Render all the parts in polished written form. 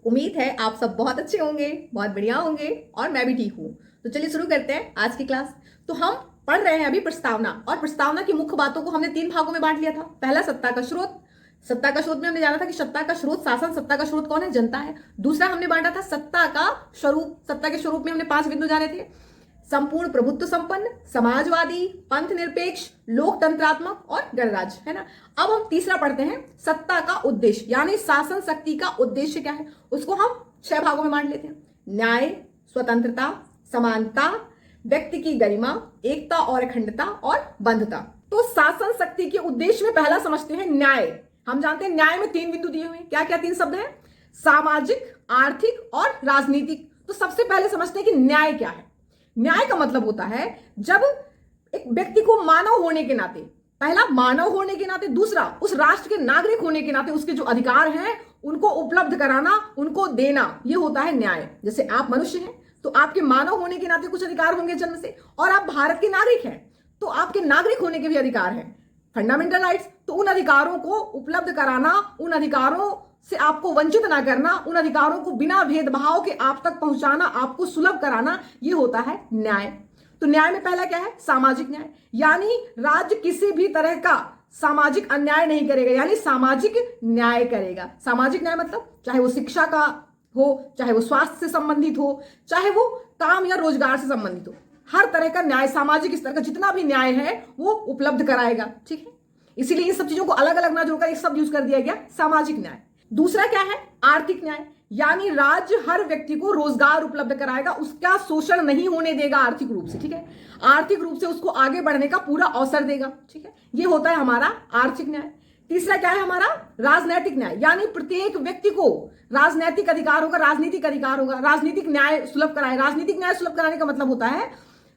उम्मीद है आप सब बहुत अच्छे होंगे, बहुत बढ़िया होंगे और मैं भी ठीक हूँ। तो चलिए शुरू करते हैं आज की क्लास। तो हम पढ़ रहे हैं अभी प्रस्तावना, और प्रस्तावना की मुख्य बातों को हमने 3 भागों में बांट लिया था। पहला सत्ता का स्रोत। सत्ता का स्रोत में हमने जाना था कि सत्ता का स्रोत शासन, सत्ता का स्रोत कौन है? जनता है। दूसरा हमने बांटा था सत्ता का स्वरूप। सत्ता के स्वरूप में हमने 5 बिंदु जाने थे। संपूर्ण प्रभुत्व संपन्न, समाजवादी, पंथ निरपेक्ष, लोकतंत्रात्मक और गणराज्य, है ना। अब हम तीसरा पढ़ते हैं सत्ता का उद्देश्य, यानी शासन शक्ति का उद्देश्य क्या है। उसको हम 6 भागों में बांट लेते हैं। न्याय, स्वतंत्रता, समानता, व्यक्ति की गरिमा, एकता और अखंडता और बंधुता। तो शासन शक्ति के उद्देश्य में पहला समझते हैं न्याय। हम जानते हैं न्याय में 3 बिंदु दिए हुए हैं। क्या क्या 3 शब्द हैं? सामाजिक, आर्थिक और राजनीतिक। तो सबसे पहले समझते हैं कि न्याय क्या है। न्याय का मतलब होता है जब एक व्यक्ति को मानव होने के नाते, पहला मानव होने के नाते, दूसरा उस राष्ट्र के नागरिक होने के नाते उसके जो अधिकार हैं उनको उपलब्ध कराना, उनको देना, ये होता है न्याय। जैसे आप मनुष्य हैं तो आपके मानव होने के नाते कुछ अधिकार होंगे जन्म से, और आप भारत के नागरिक हैं तो आपके नागरिक होने के भी अधिकार हैं, फंडामेंटल राइट्स। तो उन अधिकारों को उपलब्ध कराना, उन अधिकारों से आपको वंचित ना करना, उन अधिकारों को बिना भेदभाव के आप तक पहुंचाना, आपको सुलभ कराना, ये होता है न्याय। तो न्याय में पहला क्या है? सामाजिक न्याय, यानी राज्य किसी भी तरह का सामाजिक अन्याय नहीं करेगा, यानी सामाजिक न्याय करेगा। सामाजिक न्याय मतलब चाहे वो शिक्षा का हो, चाहे वो स्वास्थ्य से संबंधित हो, चाहे वो काम या रोजगार से संबंधित हो, हर तरह का न्याय, सामाजिक स्तर का जितना भी न्याय है वो उपलब्ध कराएगा। ठीक है, इसीलिए इन सब चीजों को अलग अलग ना जोड़कर एक शब्द यूज कर दिया गया, सामाजिक न्याय। दूसरा क्या है? आर्थिक न्याय, यानी राज्य हर व्यक्ति को रोजगार उपलब्ध कराएगा, उसका शोषण नहीं होने देगा आर्थिक रूप से। ठीक है, आर्थिक रूप से उसको आगे बढ़ने का पूरा अवसर देगा। ठीक है, ये होता है हमारा आर्थिक न्याय। तीसरा क्या है हमारा? राजनैतिक न्याय, यानी प्रत्येक व्यक्ति को राजनैतिक अधिकार होगा, राजनीतिक अधिकार होगा, राजनीतिक न्याय सुलभ कराए। राजनीतिक न्याय सुलभ कराने का मतलब होता है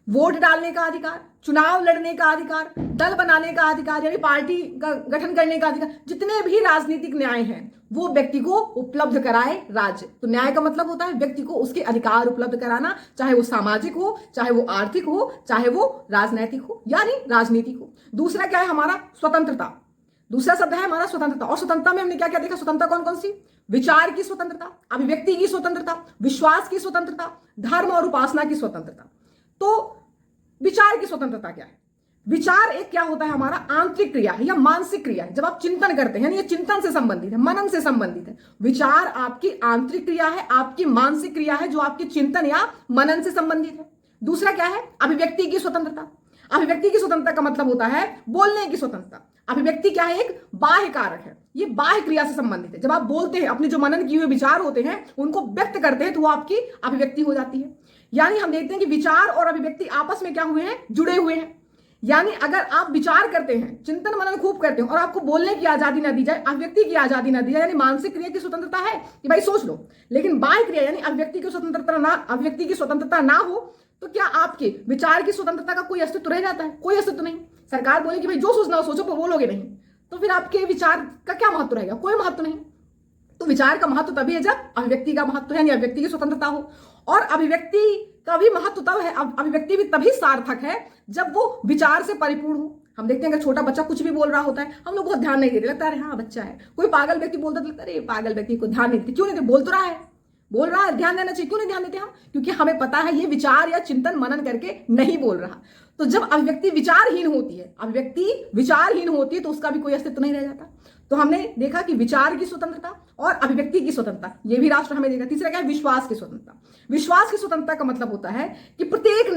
वोट डालने का अधिकार, चुनाव लड़ने का अधिकार, दल बनाने का अधिकार, यानी पार्टी का गठन करने का अधिकार, जितने भी राजनीतिक न्याय हैं वो व्यक्ति को उपलब्ध कराए राज्य। तो न्याय का मतलब होता है व्यक्ति को उसके अधिकार उपलब्ध कराना, चाहे वो सामाजिक हो, चाहे वो आर्थिक हो, चाहे वो राजनैतिक हो, यानी राजनीतिक हो। दूसरा क्या है हमारा? स्वतंत्रता। दूसरा शब्द है हमारा स्वतंत्रता। और स्वतंत्रता में हमने क्या क्या देखा? स्वतंत्रता कौन कौन सी? विचार की स्वतंत्रता, अभिव्यक्ति की स्वतंत्रता, विश्वास की स्वतंत्रता, धर्म और उपासना की स्वतंत्रता। तो विचार की स्वतंत्रता क्या है? विचार एक क्या होता है? हमारा आंतरिक क्रिया है या मानसिक क्रिया है। जब आप चिंतन करते हैं, ये चिंतन से संबंधित है, मनन से संबंधित है। विचार आपकी आंतरिक क्रिया है, आपकी मानसिक क्रिया है जो आपके चिंतन या मनन से संबंधित है। दूसरा क्या है? अभिव्यक्ति की स्वतंत्रता। अभिव्यक्ति की स्वतंत्रता का मतलब होता है बोलने की स्वतंत्रता। अभिव्यक्ति क्या है? एक बाह्य कारक है, ये बाह्य क्रिया से संबंधित है। जब आप बोलते हैं, अपने जो मनन किए हुए विचार होते हैं उनको व्यक्त करते हैं, तो वो आपकी अभिव्यक्ति हो जाती है। यानी हम देखते हैं कि विचार और अभिव्यक्ति आपस में क्या हुए हैं? जुड़े हुए हैं। यानी अगर आप विचार करते हैं, चिंतन मनन खूब करते हैं, और आपको बोलने की आजादी ना दी जाए, अभिव्यक्ति की आजादी ना दी जाए, यानी मानसिक क्रिया की स्वतंत्रता है कि भाई सोच लो, लेकिन बाह्य क्रिया यानी अभिव्यक्ति की स्वतंत्रता ना हो, तो क्या आपके विचार की स्वतंत्रता का कोई अस्तित्व रह जाता है? कोई अस्तित्व नहीं। सरकार बोले कि भाई जो सोचना हो सोचो, पर बोलोगे नहीं, तो फिर आपके विचार का क्या महत्व रहेगा? कोई महत्व नहीं। तो विचार का महत्व तभी है जब अभिव्यक्ति का महत्व है, यानी अभिव्यक्ति की स्वतंत्रता हो। और अभिव्यक्ति का भी महत्व तब है, अभिव्यक्ति भी तभी सार्थक है जब वो विचार से परिपूर्ण हो। हम देखते हैं अगर छोटा बच्चा कुछ भी बोल रहा होता है, हम लोग बहुत ध्यान नहीं देते, लगता है हाँ बच्चा है। कोई पागल व्यक्ति बोलता है, लगता है पागल व्यक्ति को ध्यान नहीं देते। क्यों नहीं देते? बोल तो रहा है, बोल रहा है, ध्यान देना चाहिए। क्यों नहीं ध्यान देते हम? क्योंकि हमें पता है ये विचार या चिंतन मनन करके नहीं बोल रहा। तो जब अभिव्यक्ति विचारहीन होती है, अभिव्यक्ति विचारहीन होती है, तो उसका भी कोई अस्तित्व नहीं रह जाता। तो हमने देखा कि विचार की स्वतंत्रता और अभिव्यक्ति की स्वतंत्रता, ये भी राष्ट्र हमें देगा। तीसरा क्या है? विश्वास की स्वतंत्रता। विश्वास की स्वतंत्रता का मतलब होता है कि प्रत्येक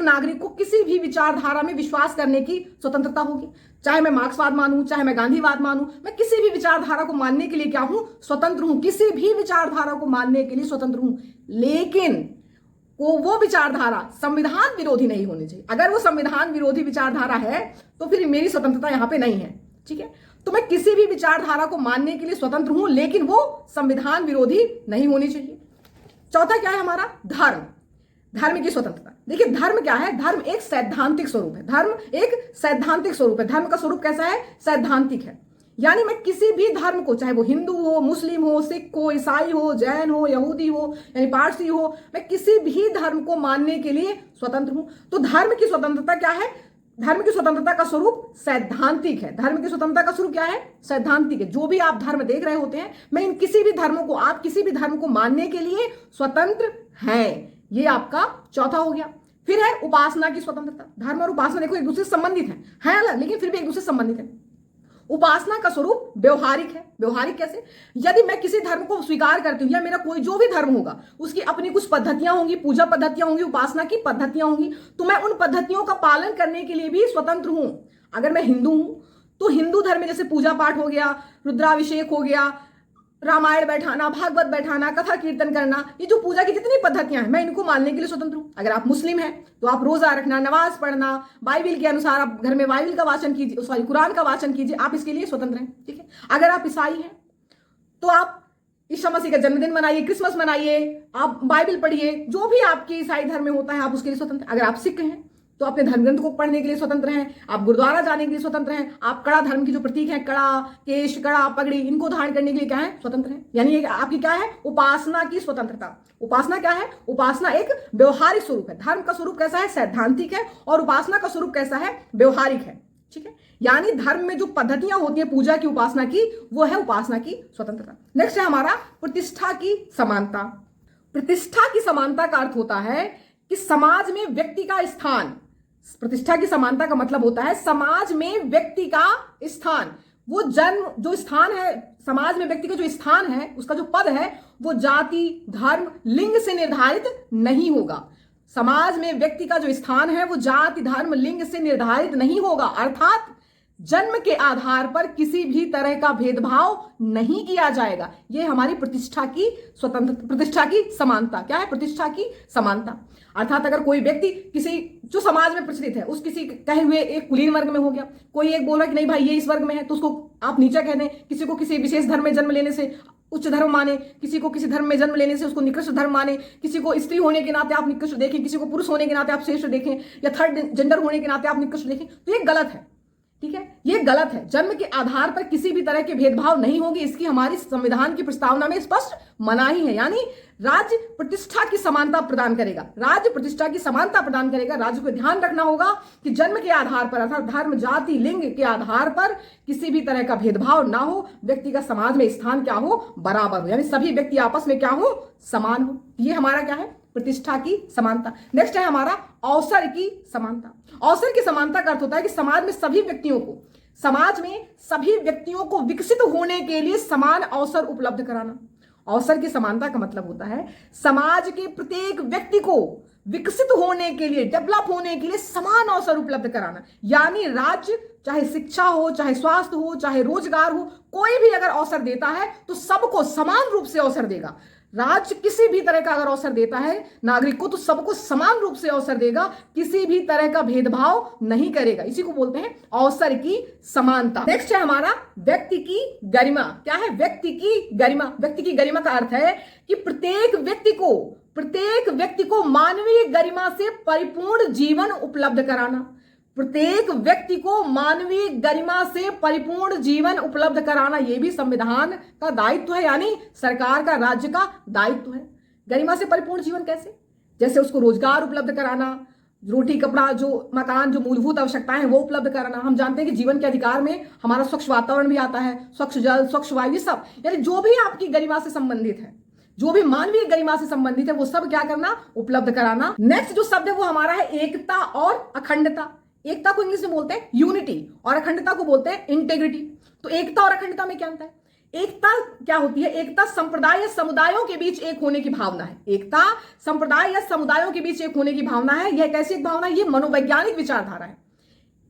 नागरिक को किसी भी विचारधारा में विश्वास करने की स्वतंत्रता होगी। चाहे मैं मार्क्सवाद मानूं, चाहे मैं गांधीवाद मानूं, मैं किसी भी विचारधारा को मानने के लिए क्या हूं? स्वतंत्र हूं। किसी भी विचारधारा को मानने के लिए स्वतंत्र हूं, लेकिन वो विचारधारा संविधान विरोधी नहीं होनी चाहिए। अगर वो संविधान विरोधी विचारधारा है तो फिर मेरी स्वतंत्रता यहां पे नहीं है। ठीक है, तो मैं किसी भी विचारधारा को मानने के लिए स्वतंत्र हूं, लेकिन वो संविधान विरोधी नहीं होनी चाहिए। चौथा क्या है हमारा? धर्म। धर्म की स्वतंत्रता। देखिए धर्म क्या है? धर्म एक सैद्धांतिक स्वरूप है। धर्म एक सैद्धांतिक स्वरूप है। धर्म का स्वरूप कैसा है? सैद्धांतिक है। यानी मैं किसी भी धर्म को, चाहे वो हिंदू हो, मुस्लिम हो, सिख हो, ईसाई हो, जैन हो, यहूदी हो, यानी पारसी हो, मैं किसी भी धर्म को मानने के लिए स्वतंत्र हूं। तो धर्म की स्वतंत्रता क्या है? धर्म की स्वतंत्रता का स्वरूप सैद्धांतिक है। धर्म की स्वतंत्रता का स्वरूप क्या है? सैद्धांतिक है। जो भी आप धर्म देख रहे होते हैं, मैं इन किसी भी धर्मों को, आप किसी भी धर्म को मानने के लिए स्वतंत्र हैं। ये आपका चौथा हो गया। फिर है उपासना की स्वतंत्रता। धर्म और उपासना देखो एक दूसरे से संबंधित है अलग, लेकिन फिर भी एक दूसरे से संबंधित है। उपासना का स्वरूप व्यवहारिक है। व्यवहारिक कैसे? यदि मैं किसी धर्म को स्वीकार करती हूं, या मेरा कोई जो भी धर्म होगा उसकी अपनी कुछ पद्धतियां होंगी, पूजा पद्धतियां होंगी, उपासना की पद्धतियां होंगी, तो मैं उन पद्धतियों का पालन करने के लिए भी स्वतंत्र हूं। अगर मैं हिंदू हूं तो हिंदू धर्म में जैसे पूजा पाठ हो गया, रुद्राभिषेक हो गया, रामायण बैठाना, भागवत बैठाना, कथा कीर्तन करना, ये जो पूजा की जितनी पद्धतियां हैं मैं इनको मानने के लिए स्वतंत्र हूं। अगर आप मुस्लिम हैं तो आप रोजा रखना, नमाज पढ़ना, बाइबिल के अनुसार आप घर में बाइबिल का वाचन कीजिए, सॉरी कुरान का वाचन कीजिए, आप इसके लिए स्वतंत्र हैं। ठीक है। अगर आप ईसाई हैं तो आप ईसा मसीह का जन्मदिन मनाइए, क्रिसमस मनाइए, आप बाइबिल पढ़िए, जो भी आपके ईसाई धर्म में होता है आप उसके लिए स्वतंत्र। अगर आप सिख हैं तो अपने धर्म ग्रंथ को पढ़ने के लिए स्वतंत्र हैं, आप गुरुद्वारा जाने के लिए स्वतंत्र हैं, आप कड़ा धर्म की जो प्रतीक है, कड़ा, केश, कड़ा, पगड़ी, इनको धारण करने के लिए क्या है? स्वतंत्र है। यानी ये आपकी क्या है? उपासना की स्वतंत्रता। उपासना क्या है? उपासना एक व्यवहारिक स्वरूप है। धर्म का स्वरूप कैसा है? सैद्धांतिक है। और उपासना का स्वरूप कैसा है? व्यवहारिक है। ठीक है। यानी धर्म में जो पद्धतियां होती है पूजा की, उपासना की, वो है उपासना की स्वतंत्रता। नेक्स्ट है हमारा प्रतिष्ठा की समानता। प्रतिष्ठा की समानता का अर्थ होता है कि समाज में व्यक्ति का स्थान, प्रतिष्ठा की समानता का मतलब होता है समाज में व्यक्ति का स्थान, वो जन्म जो स्थान है समाज में, व्यक्ति का जो स्थान है, उसका जो पद है, वो जाति, धर्म, लिंग से निर्धारित नहीं होगा। समाज में व्यक्ति का जो स्थान है वो जाति, धर्म, लिंग से निर्धारित नहीं होगा। अर्थात जन्म के आधार पर किसी भी तरह का भेदभाव नहीं किया जाएगा। यह हमारी प्रतिष्ठा की स्वतंत्र, प्रतिष्ठा की समानता। क्या है? प्रतिष्ठा की समानता। अर्थात अगर कोई व्यक्ति किसी जो समाज में प्रचलित है उस किसी कहे हुए एक कुलीन वर्ग में हो गया, कोई एक बोला कि नहीं भाई ये इस वर्ग में है, तो उसको आप नीचा कह दें। किसी को किसी विशेष धर्म में जन्म लेने से उच्च धर्म माने, किसी को किसी धर्म में जन्म लेने से उसको निकृष्ट धर्म माने, किसी को स्त्री होने के नाते आप निकृष्ट देखें, किसी को पुरुष होने के नाते आप श्रेष्ठ देखें, या थर्ड जेंडर होने के नाते आप निकृष्ट देखें, तो ये गलत है। ठीक है, ये गलत है। जन्म के आधार पर किसी भी तरह के भेदभाव नहीं होगी, इसकी हमारी संविधान की प्रस्तावना में स्पष्ट मनाही है। यानी राज्य प्रतिष्ठा की समानता प्रदान करेगा, राज्य प्रतिष्ठा की समानता प्रदान करेगा। राज्य को ध्यान रखना होगा कि जन्म के आधार पर अर्थात धर्म, जाति, लिंग के आधार पर किसी भी तरह का भेदभाव ना हो, व्यक्ति का समाज में स्थान क्या हो? बराबर हो, यानी सभी व्यक्ति आपस में क्या हो? समान हो। ये हमारा क्या है? प्रतिष्ठा की समानता। नेक्स्ट है हमारा अवसर की समानता। अवसर की समानता का अर्थ होता है कि समाज में सभी व्यक्तियों को विकसित होने के लिए समान अवसर उपलब्ध कराना। अवसर की समानता का मतलब होता है समाज के प्रत्येक व्यक्ति को विकसित होने के लिए, डेवलप होने के लिए समान अवसर उपलब्ध कराना। यानी राज्य चाहे शिक्षा हो, चाहे स्वास्थ्य हो, चाहे रोजगार हो, कोई भी अगर अवसर देता है तो सबको समान रूप से अवसर देगा। राज्य किसी भी तरह का अगर अवसर देता है नागरिक को तो सबको समान रूप से अवसर देगा, किसी भी तरह का भेदभाव नहीं करेगा। इसी को बोलते हैं अवसर की समानता। नेक्स्ट है हमारा व्यक्ति की गरिमा। क्या है? व्यक्ति की गरिमा। व्यक्ति की गरिमा का अर्थ है कि प्रत्येक व्यक्ति को मानवीय गरिमा से परिपूर्ण जीवन उपलब्ध कराना। प्रत्येक व्यक्ति को मानवीय गरिमा से परिपूर्ण जीवन उपलब्ध कराना, यह भी संविधान का दायित्व है, यानी सरकार का, राज्य का दायित्व है। गरिमा से परिपूर्ण जीवन कैसे? जैसे उसको रोजगार उपलब्ध कराना, रोटी, कपड़ा, जो मकान, जो मूलभूत आवश्यकताएं हैं वो उपलब्ध कराना। हम जानते हैं कि जीवन के अधिकार में हमारा स्वच्छ वातावरण भी आता है, स्वच्छ जल, स्वच्छ वायु, सब, यानी जो भी आपकी गरिमा से संबंधित है, जो भी मानवीय गरिमा से संबंधित है, वो सब क्या करना? उपलब्ध कराना। नेक्स्ट जो शब्द है वो हमारा है एकता और अखंडता। एकता को इंग्लिश में बोलते हैं यूनिटी और अखंडता को बोलते हैं इंटेग्रिटी। तो एकता और अखंडता में क्या अंतर है? एकता क्या होती है? एकता संप्रदाय या समुदायों के बीच एक होने की भावना है। एकता संप्रदाय या समुदायों के बीच एक होने की भावना है। यह कैसी एक भावना है? यह मनोवैज्ञानिक विचारधारा है।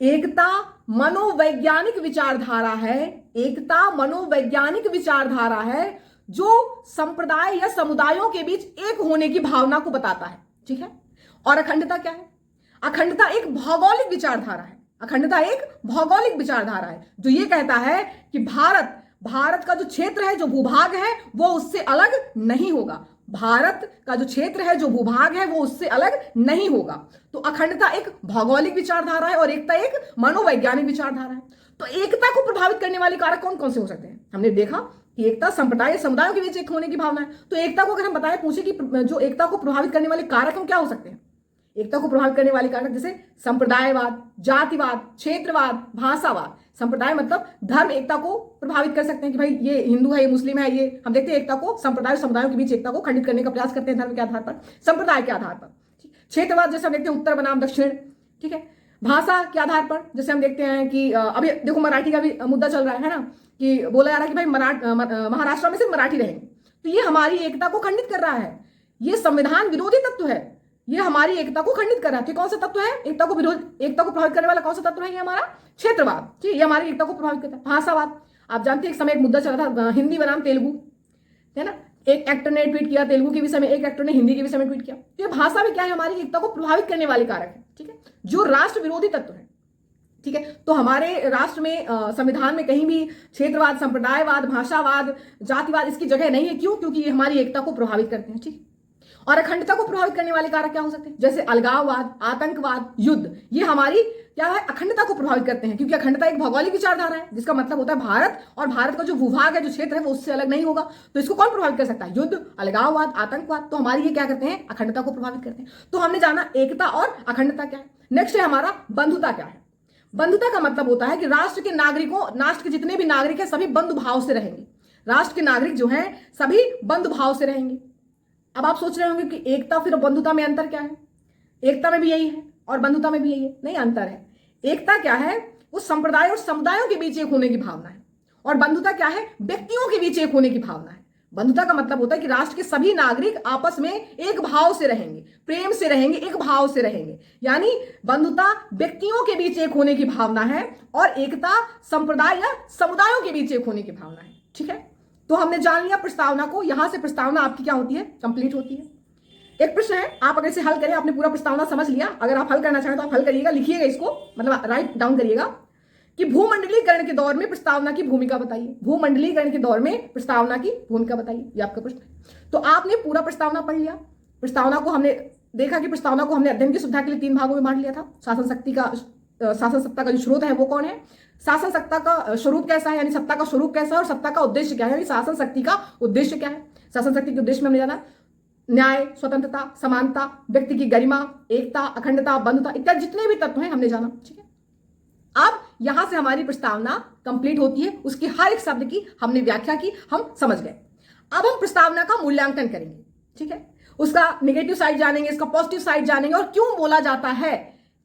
एकता मनोवैज्ञानिक विचारधारा है। एकता मनोवैज्ञानिक विचारधारा है जो संप्रदाय या समुदायों के बीच एक होने की भावना को बताता है। ठीक है। और अखंडता क्या है? अखंडता एक भौगोलिक विचारधारा है। अखंडता एक भौगोलिक विचारधारा है जो ये कहता है कि भारत का जो क्षेत्र है, जो भूभाग है, वो उससे अलग नहीं होगा। भारत का जो क्षेत्र है, जो भूभाग है, वो उससे अलग नहीं होगा। तो अखंडता एक भौगोलिक विचारधारा है और एकता एक मनोवैज्ञानिक विचारधारा है। तो एकता को प्रभावित करने वाले कारक कौन कौन से हो सकते हैं? हमने देखा कि एकता संप्रदाय समुदायों के बीच एक होने की भावना है। तो एकता को अगर हम बताएं, पूछे कि जो एकता को प्रभावित करने वाले कारक हम क्या हो सकते हैं? एकता को प्रभावित करने वाले कारक जैसे संप्रदायवाद, जातिवाद, क्षेत्रवाद, भाषावाद। संप्रदाय मतलब धर्म एकता को प्रभावित कर सकते हैं कि भाई ये हिंदू है, ये मुस्लिम है, ये हम देखते हैं एकता को, संप्रदाय और समुदायों के बीच एकता को खंडित करने का प्रयास करते हैं धर्म के आधार पर, संप्रदाय के आधार पर। क्षेत्रवाद जैसे हम देखते हैं उत्तर बनाम दक्षिण, ठीक है। भाषा के आधार पर जैसे हम देखते हैं कि अभी देखो मराठी का भी मुद्दा चल रहा है ना, कि बोला जा रहा है कि भाई महाराष्ट्र में सिर्फ मराठी रहेंगे, तो ये हमारी एकता को खंडित कर रहा है, ये संविधान विरोधी तत्व है, ये हमारी एकता को खंडित कर रहा है। तो कौन सा तत्व है एकता को प्रभावित करने वाला? कौन सा तत्व है? ये हमारा क्षेत्रवाद, ठीक है, ये हमारी एकता को प्रभावित करता है। भाषावाद, आप जानते हैं एक समय एक मुद्दा चला था हिंदी बनाम तेलुगु, है ना, एक एक्टर ने ट्वीट किया तेलुगु के विषय में, एक एक्टर ने हिंदी के विषय में ट्वीट किया। तो ये भाषा में क्या है? हमारी एकता को प्रभावित करने वाले कारक है, ठीक है, जो राष्ट्र विरोधी तत्व है, ठीक है। तो हमारे राष्ट्र में संविधान में कहीं भी क्षेत्रवाद, संप्रदायवाद, भाषावाद, जातिवाद इसकी जगह नहीं है। क्यों? क्योंकि ये हमारी एकता को प्रभावित करते हैं, ठीक। और अखंडता को प्रभावित करने वाले कारक क्या हो सकते हैं? जैसे अलगाववाद, आतंकवाद, युद्ध, ये हमारी क्या है? अखंडता को प्रभावित करते हैं, क्योंकि अखंडता एक भौगोलिक विचारधारा है, जिसका मतलब होता है भारत, और भारत का जो भूभाग है, जो क्षेत्र है, वो उससे अलग नहीं होगा। तो इसको कौन प्रभावित कर सकता है? युद्ध, अलगाववाद, आतंकवाद। तो हमारी ये क्या करते हैं? अखंडता को प्रभावित करते हैं। तो हमने जाना एकता और अखंडता क्या है। नेक्स्ट है हमारा बंधुता क्या है। बंधुता का मतलब होता है कि राष्ट्र के नागरिकों, राष्ट्र के जितने भी नागरिक हैं सभी बंधु भाव से रहेंगे। राष्ट्र के नागरिक जो हैं सभी बंधु भाव से रहेंगे। अब आप सोच रहे होंगे कि एकता फिर बंधुता में अंतर क्या है? एकता में भी यही है और बंधुता में भी यही है। नहीं, अंतर है। एकता क्या है? वो संप्रदाय और समुदायों के बीच एक होने की भावना है, और बंधुता क्या है? व्यक्तियों के बीच एक होने की भावना है। बंधुता का मतलब होता है कि राष्ट्र के सभी नागरिक आपस में एक भाव से रहेंगे, प्रेम से रहेंगे, एक भाव से रहेंगे। यानी बंधुता व्यक्तियों के बीच एक होने की भावना है, और एकता संप्रदाय या समुदायों के बीच एक होने की भावना है, ठीक है। तो हमने जान लिया प्रस्तावना को। यहां से प्रस्तावना आपकी क्या होती है? कंप्लीट होती है। एक प्रश्न है, आप अगर इसे हल करें, आपने पूरा प्रस्तावना समझ लिया, अगर आप हल करना चाहें तो आप हल करिएगा, लिखिएगा इसको, मतलब राइट डाउन करिएगा कि भूमंडलीकरण के दौर में प्रस्तावना की भूमिका बताइए। भूमंडलीकरण के दौर में प्रस्तावना की भूमिका बताइए, ये आपका प्रश्न है। तो आपने पूरा प्रस्तावना पढ़ लिया। प्रस्तावना को हमने देखा कि प्रस्तावना को हमने अध्ययन की सुविधा के लिए 3 भागों में बांट लिया था। शासन सत्ता का जो स्रोत है वो कौन है, शासन सत्ता का स्वरूप कैसा है, यानी सत्ता का स्वरूप कैसा है, और सत्ता का उद्देश्य क्या है, यानी शासन शक्ति का उद्देश्य क्या है। शासन शक्ति के उद्देश्य में हमने जाना न्याय, स्वतंत्रता, समानता, व्यक्ति की गरिमा, एकता, अखंडता, बंधुता इत्यादि जितने भी तत्व हैं हमने जाना, ठीक है। अब यहां से हमारी प्रस्तावना कंप्लीट होती है, उसके हर एक शब्द की हमने व्याख्या की, हम समझ गए। अब हम प्रस्तावना का मूल्यांकन करेंगे, ठीक है। उसका निगेटिव साइड जानेंगे, इसका पॉजिटिव साइड जानेंगे, और क्यों बोला जाता है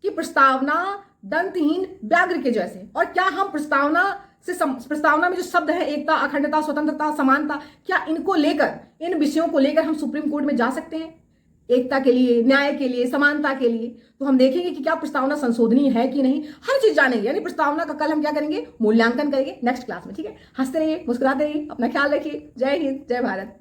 कि प्रस्तावना दंतहीन व्याघ्र के जैसे, और क्या हम प्रस्तावना में जो शब्द है एकता, अखंडता, स्वतंत्रता, समानता, क्या इनको लेकर, इन विषयों को लेकर हम सुप्रीम कोर्ट में जा सकते हैं एकता के लिए, न्याय के लिए, समानता के लिए। तो हम देखेंगे कि क्या प्रस्तावना संशोधनीय है कि नहीं, हर चीज जानेंगे। यानी प्रस्तावना का कल हम क्या करेंगे? मूल्यांकन करेंगे नेक्स्ट क्लास में, ठीक है। हंसते रहिए, मुस्कुराते रहिए, अपना ख्याल रखिए। जय हिंद, जय भारत।